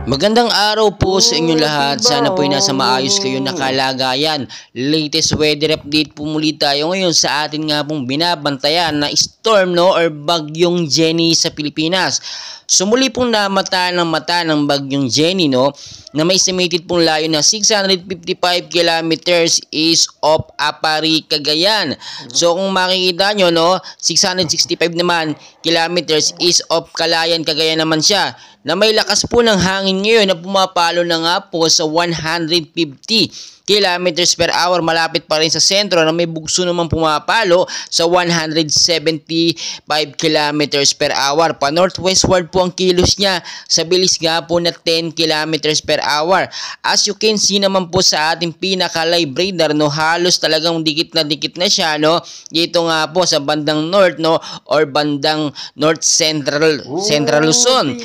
Magandang araw po sa inyong lahat. Sana po ay nasa maayos kayo na kalagayan. Latest weather update po muli tayo ngayon sa atin nga pong binabantayan na storm or bagyong Jenny sa Pilipinas. So muli pong namata ng bagyong Jenny na may estimated pong layo na 655 kilometers east of Apari, Cagayan. So kung makikita nyo 665 naman kilometers east of Calayan, Cagayan naman siya, na may lakas po ng hangin ngayon na pumapalo na nga po sa 150 kilometers per hour. Malapit pa rin sa sentro na may bugso naman pumapalo sa 175 kilometers per hour. Pa northwestward po ang kilos niya sa bilis nga po na 10 kilometers per hour. As you can see naman po sa ating pinaka-live radar, halos talagang dikit na siya dito nga po sa bandang north or bandang north central Luzon.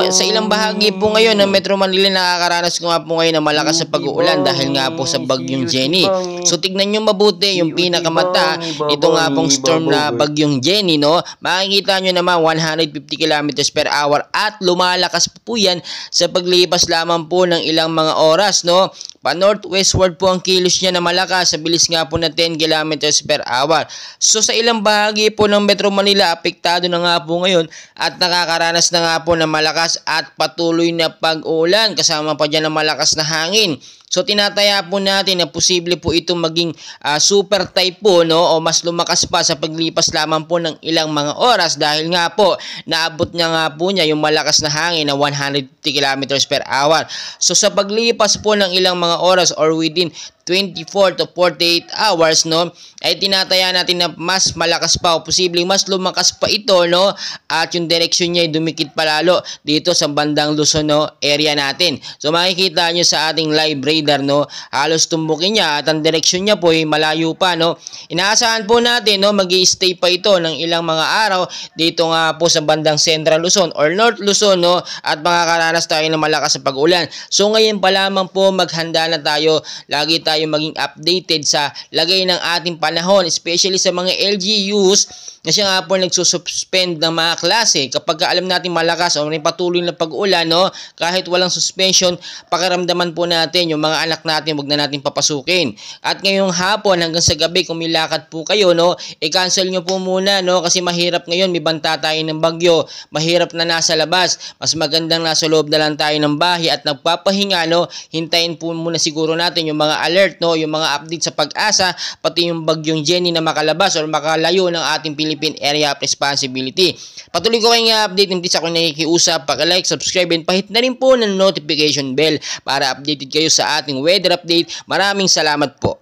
Sa ilang bahagi po ngayon ng Metro Manila, nakakaranas ko nga po ngayon na malakas sa pag-uulan dahil nga po sa bagyong Jenny. So tignan nyo mabuti yung pinakamata ito nga pong storm na bagyong Jenny. Makikita nyo naman 150 kilometers per hour at lumalakas po yan sa paglipas lamang po ng ilang mga oras. Pa northwestward po ang kilos niya na malakas sa bilis nga po na 10 kilometers per hour. So sa ilang bahagi po ng Metro Manila, apektado na nga po ngayon at nakakaranas na nga po ng malakas at patuloy na pag-ulan kasama pa dyan ng malakas na hangin. So tinataya po natin na posible po itong maging super typhoon o mas lumakas pa sa paglipas lamang po ng ilang mga oras dahil nga po naabot nga po niya yung malakas na hangin na 150 kilometers per hour. So sa paglipas po ng ilang mga oras or within 24 to 48 hours ay tinataya natin na mas malakas pa o posibleng mas lumakas pa ito at yung direksyon niya ay dumikit palalo dito sa bandang Luzon area natin. So makikita nyo sa ating live radar halos tumbukin niya at ang direksyon niya po ay malayo pa Inaasahan po natin magi-stay pa ito ng ilang mga araw dito nga po sa bandang Central Luzon or North Luzon at makakaranas tayo ng malakas sa pag-ulan. So ngayon pa lamang po maghanda na tayo, lagi tayo maging updated sa lagay ng ating panahon, especially sa mga LGUs na siya nga po nagsususpend ng mga klase. Kapag alam natin malakas o may patuloy na pag-ulan, kahit walang suspension, pakiramdaman po natin yung mga anak natin, wag na natin papasukin. At ngayong hapon hanggang sa gabi, kung milakad po kayo, i-cancel nyo po muna, kasi mahirap ngayon, may banta tayo ng bagyo, mahirap na nasa labas, mas magandang nasa loob na lang tayo ng bahay at nagpapahinga, hintayin po muna siguro natin yung mga alert, yung mga update sa pag-asa, pati yung bagyong Jenny na makalabas or makalayo ng ating Philippine Area of Responsibility. Patuloy ko kayong update, hindi sa ako nakikiusap, paki-like, subscribe, and pahit na rin po ng notification bell para updated kayo sa ating weather update. Maraming salamat po.